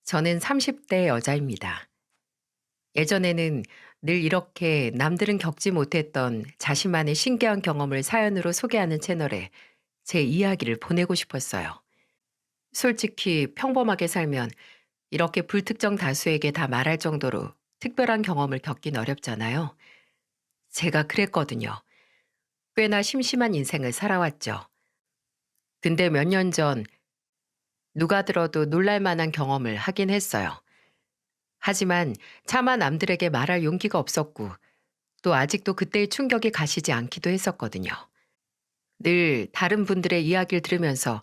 저는 30대 여자입니다. 예전에는 늘 이렇게 남들은 겪지 못했던 자신만의 신기한 경험을 사연으로 소개하는 채널에 제 이야기를 보내고 싶었어요. 솔직히 평범하게 살면 이렇게 불특정 다수에게 다 말할 정도로 특별한 경험을 겪긴 어렵잖아요. 제가 그랬거든요. 꽤나 심심한 인생을 살아왔죠. 근데 몇 년 전 누가 들어도 놀랄 만한 경험을 하긴 했어요. 하지만 차마 남들에게 말할 용기가 없었고 또 아직도 그때의 충격이 가시지 않기도 했었거든요. 늘 다른 분들의 이야기를 들으면서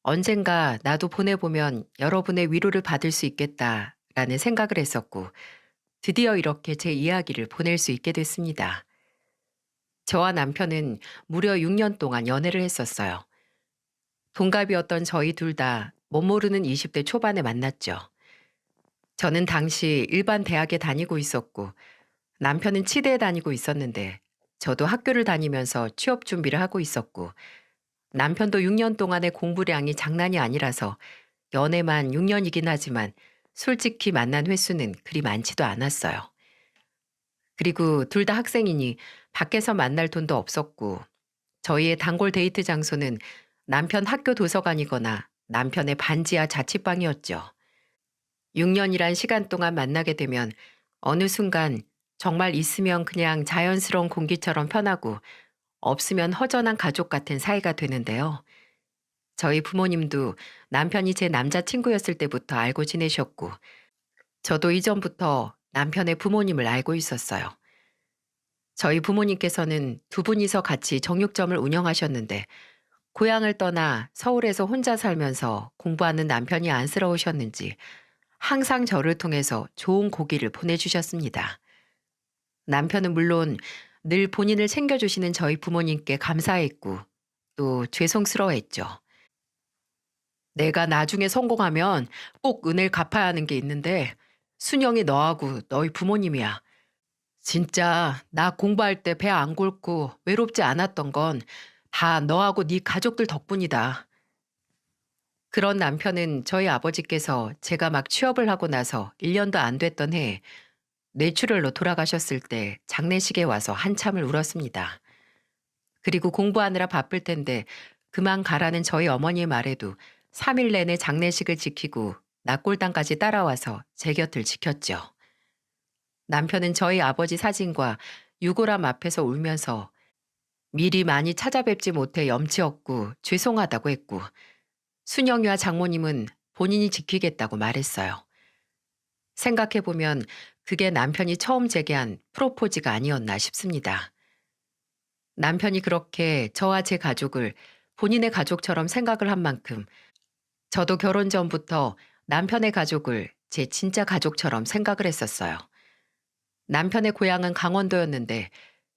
언젠가 나도 보내보면 여러분의 위로를 받을 수 있겠다라는 생각을 했었고 드디어 이렇게 제 이야기를 보낼 수 있게 됐습니다. 저와 남편은 무려 6년 동안 연애를 했었어요. 동갑이었던 저희 둘 다 못 모르는 20대 초반에 만났죠. 저는 당시 일반 대학에 다니고 있었고 남편은 치대에 다니고 있었는데 저도 학교를 다니면서 취업 준비를 하고 있었고 남편도 6년 동안의 공부량이 장난이 아니라서 연애만 6년이긴 하지만 솔직히 만난 횟수는 그리 많지도 않았어요. 그리고 둘 다 학생이니 밖에서 만날 돈도 없었고 저희의 단골 데이트 장소는 남편 학교 도서관이거나 남편의 반지하 자취방이었죠. 6년이란 시간 동안 만나게 되면 어느 순간 정말 있으면 그냥 자연스러운 공기처럼 편하고 없으면 허전한 가족 같은 사이가 되는데요. 저희 부모님도 남편이 제 남자친구였을 때부터 알고 지내셨고, 저도 이전부터 남편의 부모님을 알고 있었어요. 저희 부모님께서는 두 분이서 같이 정육점을 운영하셨는데, 고향을 떠나 서울에서 혼자 살면서 공부하는 남편이 안쓰러우셨는지 항상 저를 통해서 좋은 고기를 보내주셨습니다. 남편은 물론 늘 본인을 챙겨주시는 저희 부모님께 감사했고 또 죄송스러워했죠. 내가 나중에 성공하면 꼭 은혜를 갚아야 하는 게 있는데 순영이 너하고 너희 부모님이야. 진짜 나 공부할 때 배 안 곪고 외롭지 않았던 건 다 너하고 네 가족들 덕분이다. 그런 남편은 저희 아버지께서 제가 막 취업을 하고 나서 1년도 안 됐던 해에 뇌출혈로 돌아가셨을 때 장례식에 와서 한참을 울었습니다. 그리고 공부하느라 바쁠 텐데 그만 가라는 저희 어머니의 말에도 3일 내내 장례식을 지키고 낙골당까지 따라와서 제 곁을 지켰죠. 남편은 저희 아버지 사진과 유골함 앞에서 울면서 미리 많이 찾아뵙지 못해 염치없고 죄송하다고 했고 순영이와 장모님은 본인이 지키겠다고 말했어요. 생각해보면 그게 남편이 처음 제게 한 프로포즈가 아니었나 싶습니다. 남편이 그렇게 저와 제 가족을 본인의 가족처럼 생각을 한 만큼 저도 결혼 전부터 남편의 가족을 제 진짜 가족처럼 생각을 했었어요. 남편의 고향은 강원도였는데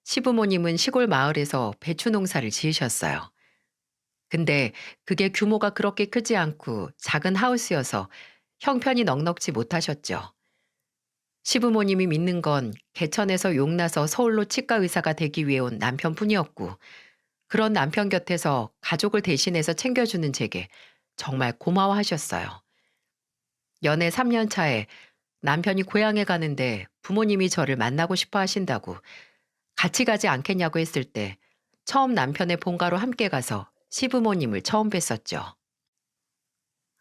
시부모님은 시골 마을에서 배추 농사를 지으셨어요. 근데 그게 규모가 그렇게 크지 않고 작은 하우스여서 형편이 넉넉지 못하셨죠. 시부모님이 믿는 건 개천에서 용나서 서울로 치과 의사가 되기 위해 온 남편뿐이었고 그런 남편 곁에서 가족을 대신해서 챙겨주는 제게 정말 고마워하셨어요. 연애 3년 차에 남편이 고향에 가는데 부모님이 저를 만나고 싶어 하신다고 같이 가지 않겠냐고 했을 때 처음 남편의 본가로 함께 가서 시부모님을 처음 뵀었죠.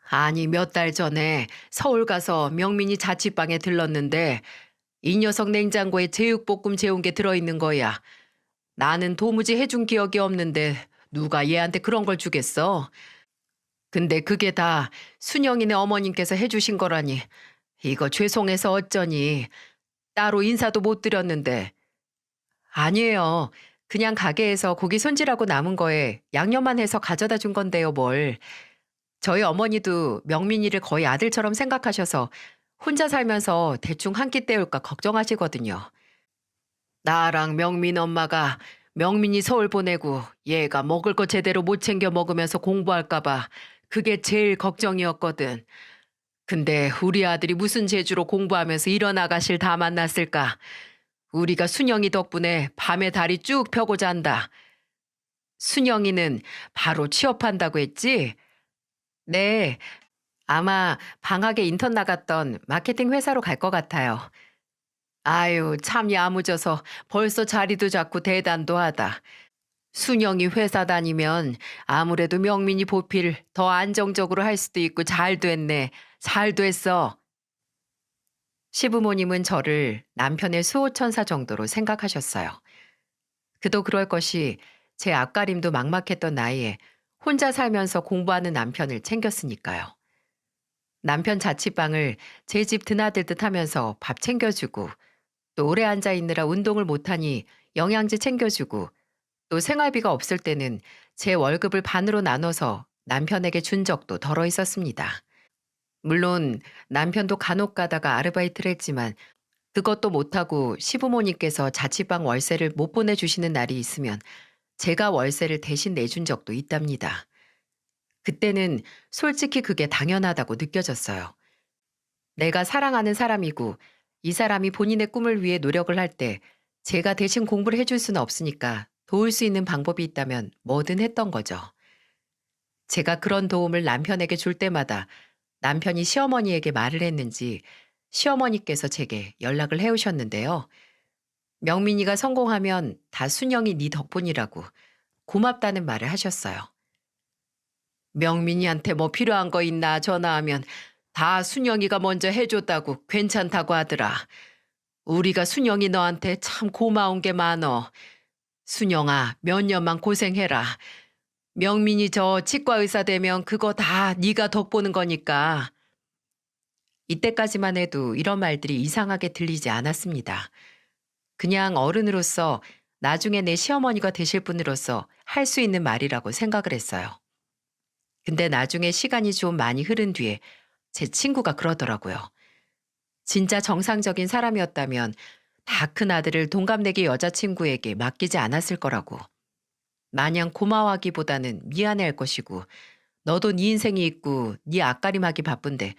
아니, 몇 달 전에 서울 가서 명민이 자취방에 들렀는데 이 녀석 냉장고에 제육볶음 재운 게 들어있는 거야. 나는 도무지 해준 기억이 없는데 누가 얘한테 그런 걸 주겠어? 근데 그게 다 순영이네 어머님께서 해주신 거라니. 이거 죄송해서 어쩌니. 따로 인사도 못 드렸는데. 아니에요. 그냥 가게에서 고기 손질하고 남은 거에 양념만 해서 가져다 준 건데요, 뭘. 저희 어머니도 명민이를 거의 아들처럼 생각하셔서 혼자 살면서 대충 한 끼 때울까 걱정하시거든요. 나랑 명민 엄마가 명민이 서울 보내고 얘가 먹을 거 제대로 못 챙겨 먹으면서 공부할까 봐 그게 제일 걱정이었거든. 근데 우리 아들이 무슨 재주로 공부하면서 이런 아가씨를 다 만났을까? 우리가 순영이 덕분에 밤에 다리 쭉 펴고 잔다. 순영이는 바로 취업한다고 했지? 네. 아마 방학에 인턴 나갔던 마케팅 회사로 갈 것 같아요. 아유, 참 야무져서 벌써 자리도 잡고 대단도 하다. 순영이 회사 다니면 아무래도 명민이 보필 더 안정적으로 할 수도 있고 잘 됐네. 잘 됐어. 시부모님은 저를 남편의 수호천사 정도로 생각하셨어요. 그도 그럴 것이 제 앞가림도 막막했던 나이에 혼자 살면서 공부하는 남편을 챙겼으니까요. 남편 자취방을 제 집 드나들듯 하면서 밥 챙겨주고 또 오래 앉아 있느라 운동을 못하니 영양제 챙겨주고 또 생활비가 없을 때는 제 월급을 반으로 나눠서 남편에게 준 적도 덜어 있었습니다. 물론 남편도 간혹 가다가 아르바이트를 했지만 그것도 못하고 시부모님께서 자취방 월세를 못 보내주시는 날이 있으면 제가 월세를 대신 내준 적도 있답니다. 그때는 솔직히 그게 당연하다고 느껴졌어요. 내가 사랑하는 사람이고 이 사람이 본인의 꿈을 위해 노력을 할 때 제가 대신 공부를 해줄 수는 없으니까 도울 수 있는 방법이 있다면 뭐든 했던 거죠. 제가 그런 도움을 남편에게 줄 때마다 남편이 시어머니에게 말을 했는지 시어머니께서 제게 연락을 해오셨는데요. 명민이가 성공하면 다 순영이 네 덕분이라고 고맙다는 말을 하셨어요. 명민이한테 뭐 필요한 거 있나 전화하면 다 순영이가 먼저 해줬다고 괜찮다고 하더라. 우리가 순영이 너한테 참 고마운 게 많어. 순영아, 몇 년만 고생해라. 명민이 저 치과 의사 되면 그거 다 네가 덕보는 거니까. 이때까지만 해도 이런 말들이 이상하게 들리지 않았습니다. 그냥 어른으로서 나중에 내 시어머니가 되실 분으로서 할 수 있는 말이라고 생각을 했어요. 근데 나중에 시간이 좀 많이 흐른 뒤에 제 친구가 그러더라고요. 진짜 정상적인 사람이었다면 다 큰 아들을 동갑내기 여자친구에게 맡기지 않았을 거라고. 마냥 고마워하기보다는 미안해할 것이고 너도 네 인생이 있고 네 앞가림하기 바쁜데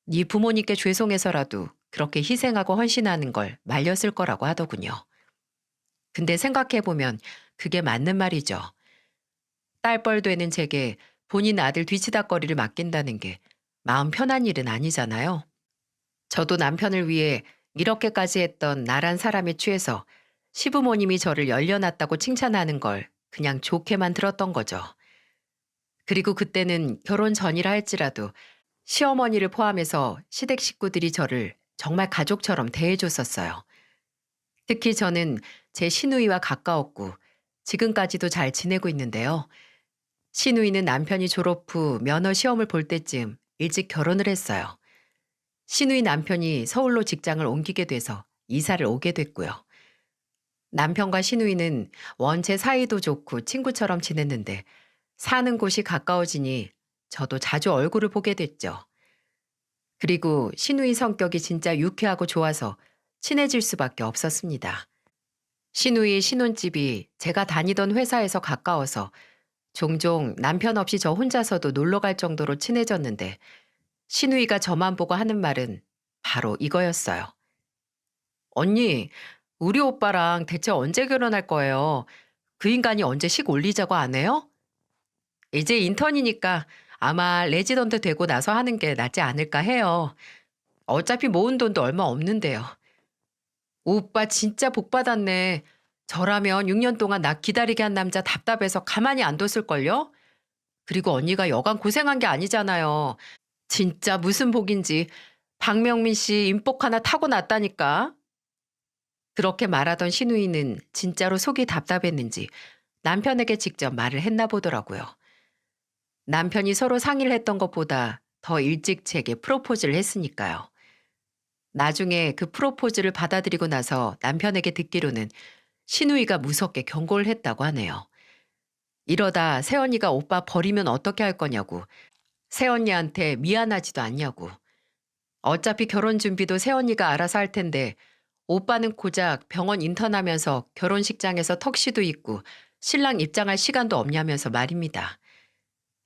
네 부모님께 죄송해서라도 그렇게 희생하고 헌신하는 걸 말렸을 거라고 하더군요. 근데 생각해보면 그게 맞는 말이죠. 딸뻘 되는 제게 본인 아들 뒤치다꺼리를 맡긴다는 게 마음 편한 일은 아니잖아요. 저도 남편을 위해 이렇게까지 했던 나란 사람에 취해서 시부모님이 저를 열려놨다고 칭찬하는 걸 그냥 좋게만 들었던 거죠. 그리고 그때는 결혼 전이라 할지라도 시어머니를 포함해서 시댁 식구들이 저를 정말 가족처럼 대해줬었어요. 특히 저는 제 시누이와 가까웠고 지금까지도 잘 지내고 있는데요. 시누이는 남편이 졸업 후 면허 시험을 볼 때쯤 일찍 결혼을 했어요. 시누이 남편이 서울로 직장을 옮기게 돼서 이사를 오게 됐고요. 남편과 시누이는 원체 사이도 좋고 친구처럼 지냈는데 사는 곳이 가까워지니 저도 자주 얼굴을 보게 됐죠. 그리고 시누이 성격이 진짜 유쾌하고 좋아서 친해질 수밖에 없었습니다. 시누이 신혼집이 제가 다니던 회사에서 가까워서 종종 남편 없이 저 혼자서도 놀러 갈 정도로 친해졌는데 시누이가 저만 보고 하는 말은 바로 이거였어요. 언니, 우리 오빠랑 대체 언제 결혼할 거예요? 그 인간이 언제 식 올리자고 안 해요? 이제 인턴이니까 아마 레지던트 되고 나서 하는 게 낫지 않을까 해요. 어차피 모은 돈도 얼마 없는데요. 오빠 진짜 복 받았네. 저라면 6년 동안 나 기다리게 한 남자 답답해서 가만히 안 뒀을걸요? 그리고 언니가 여간 고생한 게 아니잖아요. 진짜 무슨 복인지 박명민 씨 인복 하나 타고났다니까. 그렇게 말하던 시누이는 진짜로 속이 답답했는지 남편에게 직접 말을 했나 보더라고요. 남편이 서로 상의를 했던 것보다 더 일찍 제게 프로포즈를 했으니까요. 나중에 그 프로포즈를 받아들이고 나서 남편에게 듣기로는 시누이가 무섭게 경고를 했다고 하네요. 이러다 새언니가 오빠 버리면 어떻게 할 거냐고, 새언니한테 미안하지도 않냐고. 어차피 결혼 준비도 새언니가 알아서 할 텐데 오빠는 고작 병원 인턴하면서 결혼식장에서 턱시도 입고 신랑 입장할 시간도 없냐면서 말입니다.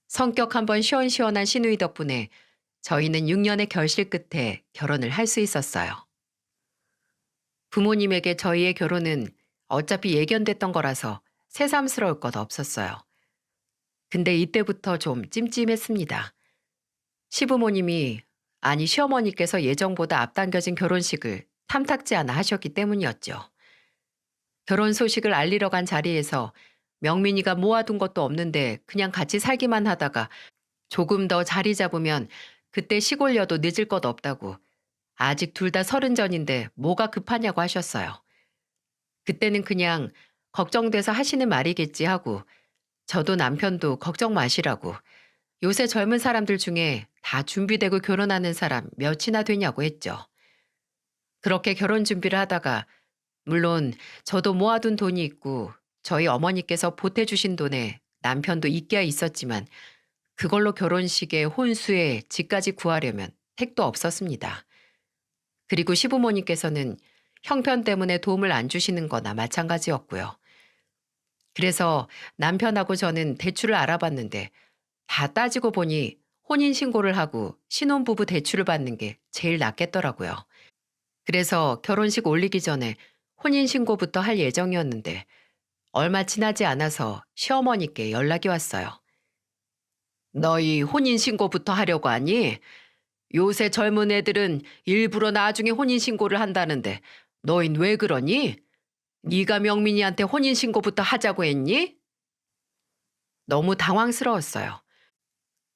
성격 한번 시원시원한 시누이 덕분에 저희는 6년의 결실 끝에 결혼을 할 수 있었어요. 부모님에게 저희의 결혼은 어차피 예견됐던 거라서 새삼스러울 것 없었어요. 근데 이때부터 좀 찜찜했습니다. 시부모님이, 아니 시어머니께서 예정보다 앞당겨진 결혼식을 탐탁지 않아 하셨기 때문이었죠. 결혼 소식을 알리러 간 자리에서 명민이가 모아둔 것도 없는데 그냥 같이 살기만 하다가 조금 더 자리 잡으면 그때 시골려도 늦을 것 없다고, 아직 둘 다 30 전인데 뭐가 급하냐고 하셨어요. 그때는 그냥 걱정돼서 하시는 말이겠지 하고, 저도 남편도 걱정 마시라고, 요새 젊은 사람들 중에 다 준비되고 결혼하는 사람 몇이나 되냐고 했죠. 그렇게 결혼 준비를 하다가, 물론 저도 모아둔 돈이 있고 저희 어머니께서 보태주신 돈에 남편도 있기야 있었지만, 그걸로 결혼식에 혼수에 집까지 구하려면 택도 없었습니다. 그리고 시부모님께서는 형편 때문에 도움을 안 주시는 거나 마찬가지였고요. 그래서 남편하고 저는 대출을 알아봤는데, 다 따지고 보니 혼인신고를 하고 신혼부부 대출을 받는 게 제일 낫겠더라고요. 그래서 결혼식 올리기 전에 혼인신고부터 할 예정이었는데, 얼마 지나지 않아서 시어머니께 연락이 왔어요. 너희 혼인신고부터 하려고 하니? 요새 젊은 애들은 일부러 나중에 혼인신고를 한다는데 너흰 왜 그러니? 네가 명민이한테 혼인신고부터 하자고 했니? 너무 당황스러웠어요.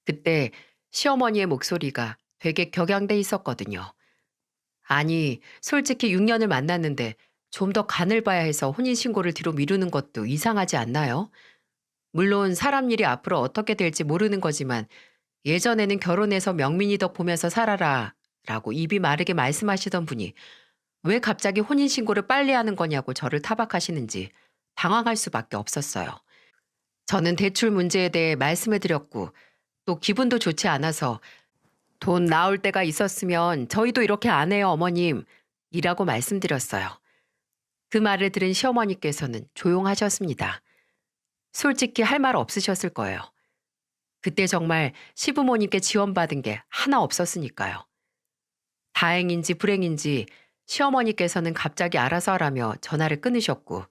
그때 시어머니의 목소리가 되게 격양돼 있었거든요. 아니, 솔직히 6년을 만났는데 좀 더 간을 봐야 해서 혼인신고를 뒤로 미루는 것도 이상하지 않나요? 물론 사람 일이 앞으로 어떻게 될지 모르는 거지만, 예전에는 결혼해서 명민이 덕 보면서 살아라 라고 입이 마르게 말씀하시던 분이 왜 갑자기 혼인신고를 빨리 하는 거냐고 저를 타박하시는지 당황할 수밖에 없었어요. 저는 대출 문제에 대해 말씀해드렸고, 또 기분도 좋지 않아서 돈 나올 때가 있었으면 저희도 이렇게 안 해요, 어머님 이라고 말씀드렸어요. 그 말을 들은 시어머니께서는 조용하셨습니다. 솔직히 할 말 없으셨을 거예요. 그때 정말 시부모님께 지원받은 게 하나 없었으니까요. 다행인지 불행인지 시어머니께서는 갑자기 알아서 하라며 전화를 끊으셨고,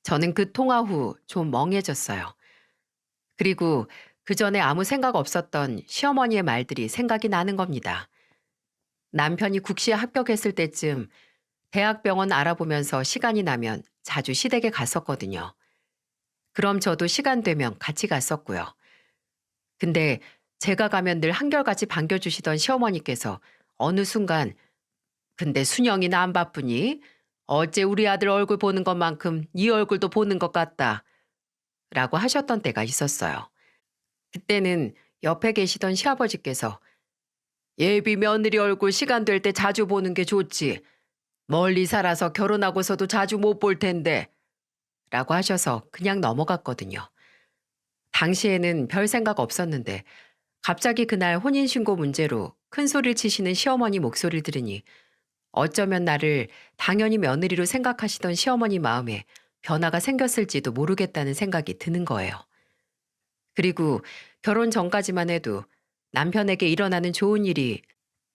저는 그 통화 후 좀 멍해졌어요. 그리고 그 전에 아무 생각 없었던 시어머니의 말들이 생각이 나는 겁니다. 남편이 국시에 합격했을 때쯤 대학병원 알아보면서 시간이 나면 자주 시댁에 갔었거든요. 그럼 저도 시간 되면 같이 갔었고요. 근데 제가 가면 늘 한결같이 반겨주시던 시어머니께서 어느 순간 "근데 순영이는 안 바쁘니? 어째 우리 아들 얼굴 보는 것만큼 네 얼굴도 보는 것 같다." 라고 하셨던 때가 있었어요. 그때는 옆에 계시던 시아버지께서 "예비 며느리 얼굴 시간 될 때 자주 보는 게 좋지. 멀리 살아서 결혼하고서도 자주 못 볼 텐데." 라고 하셔서 그냥 넘어갔거든요. 당시에는 별 생각 없었는데, 갑자기 그날 혼인신고 문제로 큰 소리를 치시는 시어머니 목소리를 들으니 어쩌면 나를 당연히 며느리로 생각하시던 시어머니 마음에 변화가 생겼을지도 모르겠다는 생각이 드는 거예요. 그리고 결혼 전까지만 해도 남편에게 일어나는 좋은 일이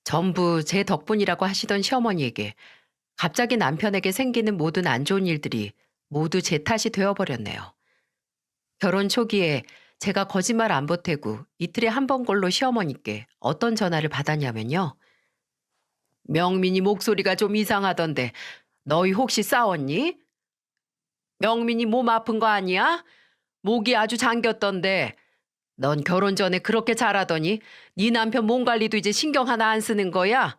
전부 제 덕분이라고 하시던 시어머니에게 갑자기 남편에게 생기는 모든 안 좋은 일들이 모두 제 탓이 되어버렸네요. 결혼 초기에 제가 거짓말 안 보태고 이틀에 한 번꼴로 시어머니께 어떤 전화를 받았냐면요. "명민이 목소리가 좀 이상하던데 너희 혹시 싸웠니? 명민이 몸 아픈 거 아니야? 목이 아주 잠겼던데 넌 결혼 전에 그렇게 잘하더니 네 남편 몸 관리도 이제 신경 하나 안 쓰는 거야?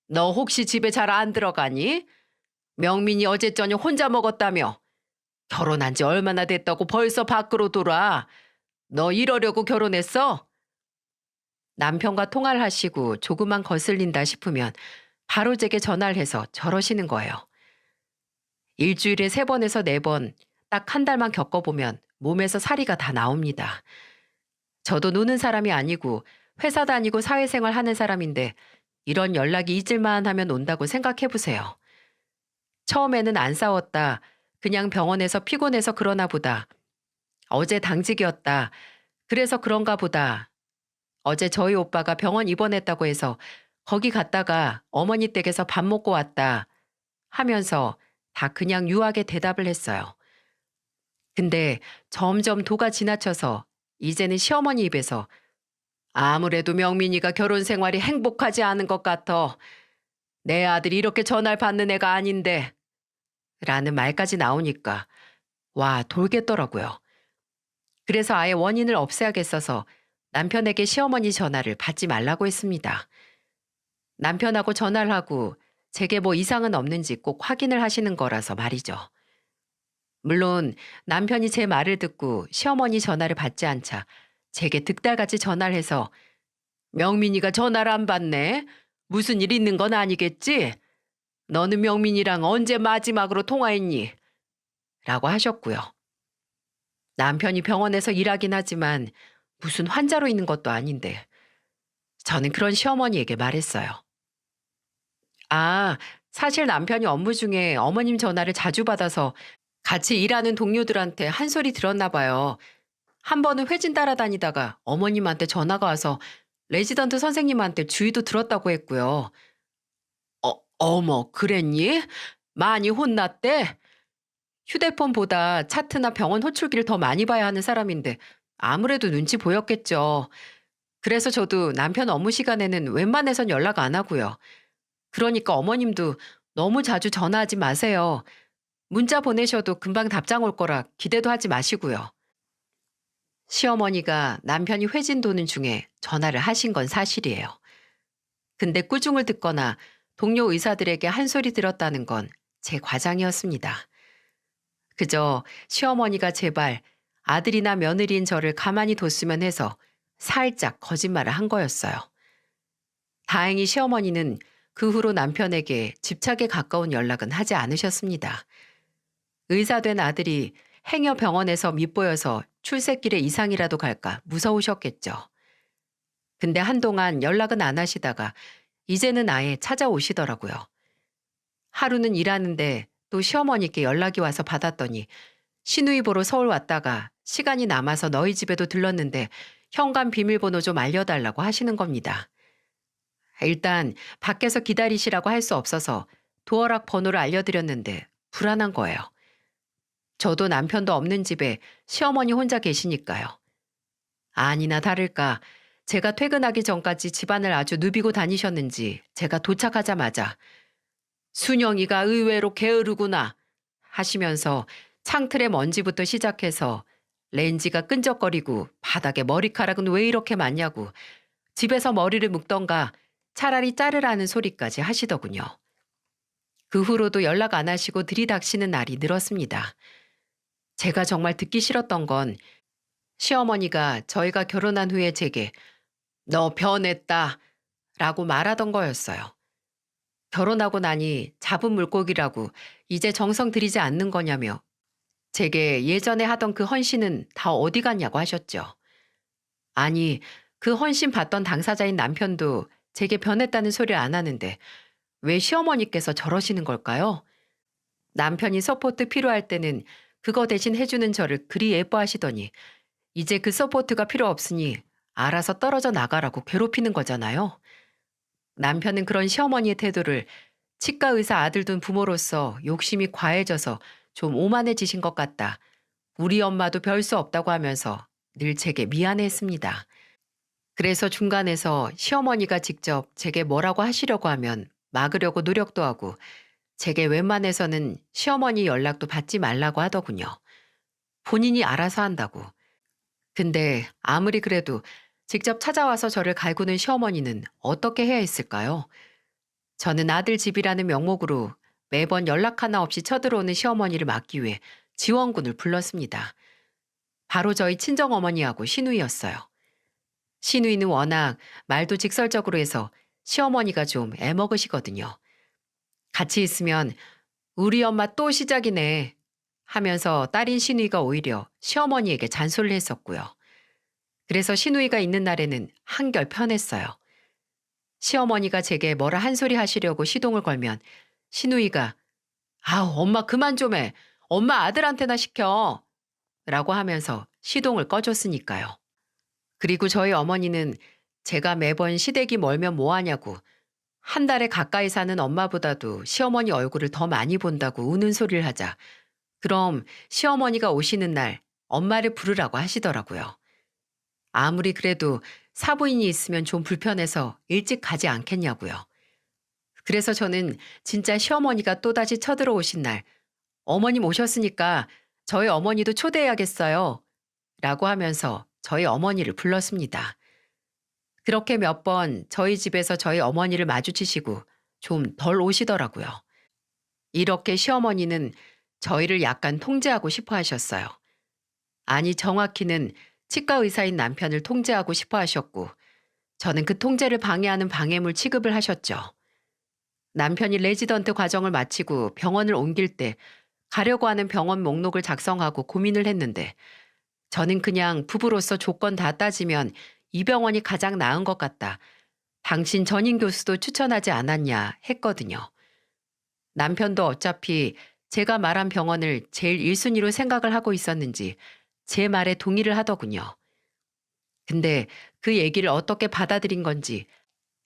너 혹시 집에 잘 안 들어가니? 명민이 어제 저녁 혼자 먹었다며? 결혼한 지 얼마나 됐다고 벌써 밖으로 돌아? 너 이러려고 결혼했어?" 남편과 통화를 하시고 조금만 거슬린다 싶으면 바로 제게 전화를 해서 저러시는 거예요. 일주일에 3번에서 4번, 딱 한 달만 겪어보면 몸에서 사리가 다 나옵니다. 저도 노는 사람이 아니고 회사 다니고 사회생활 하는 사람인데, 이런 연락이 잊을만 하면 온다고 생각해보세요. 처음에는 안 싸웠다, 그냥 병원에서 피곤해서 그러나 보다, 어제 당직이었다, 그래서 그런가 보다, 어제 저희 오빠가 병원 입원했다고 해서 거기 갔다가 어머니 댁에서 밥 먹고 왔다 하면서 다 그냥 유하게 대답을 했어요. 근데 점점 도가 지나쳐서 이제는 시어머니 입에서 아무래도 명민이가 결혼 생활이 행복하지 않은 것 같아. 내 아들이 이렇게 전화를 받는 애가 아닌데. 라는 말까지 나오니까 와 돌겠더라고요. 그래서 아예 원인을 없애야겠어서 남편에게 시어머니 전화를 받지 말라고 했습니다. 남편하고 전화를 하고 제게 뭐 이상은 없는지 꼭 확인을 하시는 거라서 말이죠. 물론 남편이 제 말을 듣고 시어머니 전화를 받지 않자 제게 득달같이 전화를 해서 명민이가 전화를 안 받네. 무슨 일 있는 건 아니겠지? 너는 명민이랑 언제 마지막으로 통화했니? 라고 하셨고요. 남편이 병원에서 일하긴 하지만 무슨 환자로 있는 것도 아닌데 저는 그런 시어머니에게 말했어요. 아, 사실 남편이 업무 중에 어머님 전화를 자주 받아서 같이 일하는 동료들한테 한 소리 들었나 봐요. 한 번은 회진 따라다니다가 어머님한테 전화가 와서 레지던트 선생님한테 주의도 들었다고 했고요. 어머, 그랬니? 많이 혼났대? 휴대폰보다 차트나 병원 호출기를 더 많이 봐야 하는 사람인데 아무래도 눈치 보였겠죠. 그래서 저도 남편 업무 시간에는 웬만해선 연락 안 하고요. 그러니까 어머님도 너무 자주 전화하지 마세요. 문자 보내셔도 금방 답장 올 거라 기대도 하지 마시고요. 시어머니가 남편이 회진 도는 중에 전화를 하신 건 사실이에요. 근데 꾸중을 듣거나 동료 의사들에게 한 소리 들었다는 건 제 과장이었습니다. 그저 시어머니가 제발 아들이나 며느리인 저를 가만히 뒀으면 해서 살짝 거짓말을 한 거였어요. 다행히 시어머니는 그 후로 남편에게 집착에 가까운 연락은 하지 않으셨습니다. 의사 된 아들이 행여 병원에서 밉보여서 출세길에 이상이라도 갈까 무서우셨겠죠. 근데 한동안 연락은 안 하시다가 이제는 아예 찾아오시더라고요. 하루는 일하는데 또 시어머니께 연락이 와서 받았더니 시누이 보러 서울 왔다가 시간이 남아서 너희 집에도 들렀는데 현관 비밀번호 좀 알려달라고 하시는 겁니다. 일단 밖에서 기다리시라고 할 수 없어서 도어락 번호를 알려드렸는데 불안한 거예요. 저도 남편도 없는 집에 시어머니 혼자 계시니까요. 아니나 다를까 제가 퇴근하기 전까지 집안을 아주 누비고 다니셨는지 제가 도착하자마자 순영이가 의외로 게으르구나 하시면서 창틀의 먼지부터 시작해서 렌지가 끈적거리고 바닥에 머리카락은 왜 이렇게 많냐고 집에서 머리를 묶던가 차라리 자르라는 소리까지 하시더군요. 그 후로도 연락 안 하시고 들이닥치는 날이 늘었습니다. 제가 정말 듣기 싫었던 건 시어머니가 저희가 결혼한 후에 제게 너 변했다 라고 말하던 거였어요. 결혼하고 나니 잡은 물고기라고 이제 정성 들이지 않는 거냐며 제게 예전에 하던 그 헌신은 다 어디 갔냐고 하셨죠. 아니, 그 헌신 받던 당사자인 남편도 제게 변했다는 소리를 안 하는데 왜 시어머니께서 저러시는 걸까요? 남편이 서포트 필요할 때는 그거 대신 해주는 저를 그리 예뻐하시더니 이제 그 서포트가 필요 없으니 알아서 떨어져 나가라고 괴롭히는 거잖아요. 남편은 그런 시어머니의 태도를 치과 의사 아들 둔 부모로서 욕심이 과해져서 좀 오만해지신 것 같다. 우리 엄마도 별 수 없다고 하면서 늘 제게 미안해했습니다. 그래서 중간에서 시어머니가 직접 제게 뭐라고 하시려고 하면 막으려고 노력도 하고 제게 웬만해서는 시어머니 연락도 받지 말라고 하더군요. 본인이 알아서 한다고. 근데 아무리 그래도 직접 찾아와서 저를 갈구는 시어머니는 어떻게 해야 했을까요? 저는 아들 집이라는 명목으로 매번 연락 하나 없이 쳐들어오는 시어머니를 막기 위해 지원군을 불렀습니다. 바로 저희 친정어머니하고 시누이였어요. 시누이는 워낙 말도 직설적으로 해서 시어머니가 좀 애먹으시거든요. 같이 있으면 우리 엄마 또 시작이네 하면서 딸인 시누이가 오히려 시어머니에게 잔소리를 했었고요. 그래서 시누이가 있는 날에는 한결 편했어요. 시어머니가 제게 뭐라 한 소리 하시려고 시동을 걸면 시누이가 아우 엄마 그만 좀 해. 엄마 아들한테나 시켜. 라고 하면서 시동을 꺼줬으니까요. 그리고 저희 어머니는 제가 매번 시댁이 멀면 뭐하냐고 한 달에 가까이 사는 엄마보다도 시어머니 얼굴을 더 많이 본다고 우는 소리를 하자 그럼 시어머니가 오시는 날 엄마를 부르라고 하시더라고요. 아무리 그래도 사부인이 있으면 좀 불편해서 일찍 가지 않겠냐고요. 그래서 저는 진짜 시어머니가 또다시 쳐들어오신 날 어머님 오셨으니까 저희 어머니도 초대해야겠어요. 라고 하면서 저희 어머니를 불렀습니다. 그렇게 몇 번 저희 집에서 저희 어머니를 마주치시고 좀 덜 오시더라고요. 이렇게 시어머니는 저희를 약간 통제하고 싶어 하셨어요. 아니, 정확히는 치과 의사인 남편을 통제하고 싶어 하셨고, 저는 그 통제를 방해하는 방해물 취급을 하셨죠. 남편이 레지던트 과정을 마치고 병원을 옮길 때 가려고 하는 병원 목록을 작성하고 고민을 했는데, 저는 그냥 부부로서 조건 다 따지면 이 병원이 가장 나은 것 같다. 당신 전임 교수도 추천하지 않았냐 했거든요. 남편도 어차피 제가 말한 병원을 제일 1순위로 생각을 하고 있었는지 제 말에 동의를 하더군요. 근데 그 얘기를 어떻게 받아들인 건지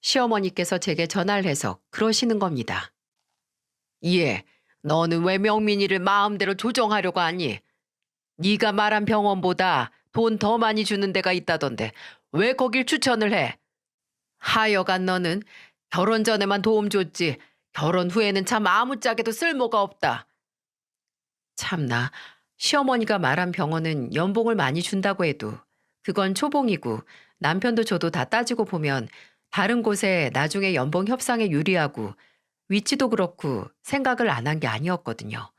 시어머니께서 제게 전화를 해서 그러시는 겁니다. 예, 너는 왜 명민이를 마음대로 조정하려고 하니? 네가 말한 병원보다 돈 더 많이 주는 데가 있다던데 왜 거길 추천을 해? 하여간 너는 결혼 전에만 도움 줬지 결혼 후에는 참 아무짝에도 쓸모가 없다. 참나, 시어머니가 말한 병원은 연봉을 많이 준다고 해도 그건 초봉이고 남편도 저도 다 따지고 보면 다른 곳에 나중에 연봉 협상에 유리하고 위치도 그렇고 생각을 안 한 게 아니었거든요.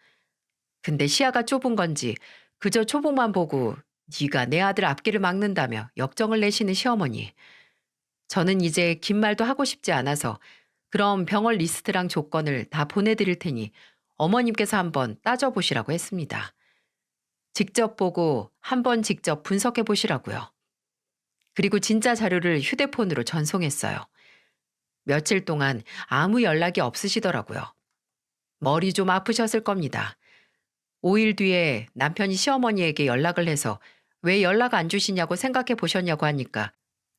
근데 시야가 좁은 건지 그저 초봉만 보고 네가 내 아들 앞길을 막는다며 역정을 내시는 시어머니. 저는 이제 긴 말도 하고 싶지 않아서 그럼 병원 리스트랑 조건을 다 보내드릴 테니 어머님께서 한번 따져보시라고 했습니다. 직접 보고 한번 직접 분석해 보시라고요. 그리고 진짜 자료를 휴대폰으로 전송했어요. 며칠 동안 아무 연락이 없으시더라고요. 머리 좀 아프셨을 겁니다. 5일 뒤에 남편이 시어머니에게 연락을 해서 왜 연락 안 주시냐고 생각해 보셨냐고 하니까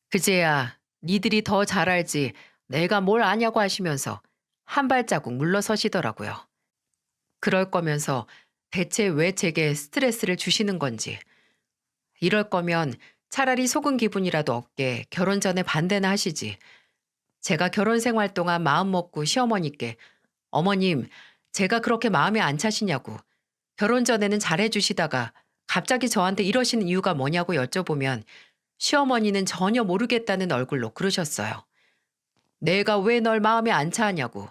그제야 니들이 더 잘 알지 내가 뭘 아냐고 하시면서 한 발자국 물러서시더라고요. 그럴 거면서 대체 왜 제게 스트레스를 주시는 건지. 이럴 거면 차라리 속은 기분이라도 없게 결혼 전에 반대나 하시지. 제가 결혼 생활 동안 마음 먹고 시어머니께 어머님, 제가 그렇게 마음에 안 차시냐고 결혼 전에는 잘해주시다가 갑자기 저한테 이러시는 이유가 뭐냐고 여쭤보면 시어머니는 전혀 모르겠다는 얼굴로 그러셨어요. 내가 왜 널 마음에 안 차냐고.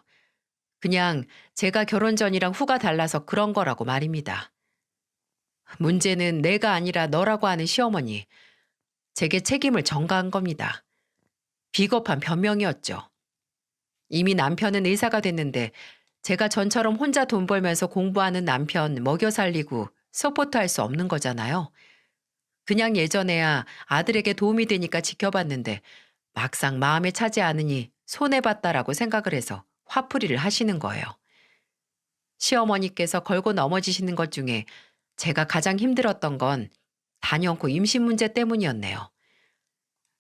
그냥 제가 결혼 전이랑 후가 달라서 그런 거라고 말입니다. 문제는 내가 아니라 너라고 하는 시어머니. 제게 책임을 전가한 겁니다. 비겁한 변명이었죠. 이미 남편은 의사가 됐는데 제가 전처럼 혼자 돈 벌면서 공부하는 남편 먹여 살리고 서포트할 수 없는 거잖아요. 그냥 예전에야 아들에게 도움이 되니까 지켜봤는데 막상 마음에 차지 않으니 손해봤다라고 생각을 해서 화풀이를 하시는 거예요. 시어머니께서 걸고 넘어지시는 것 중에 제가 가장 힘들었던 건 단연코 임신 문제 때문이었네요.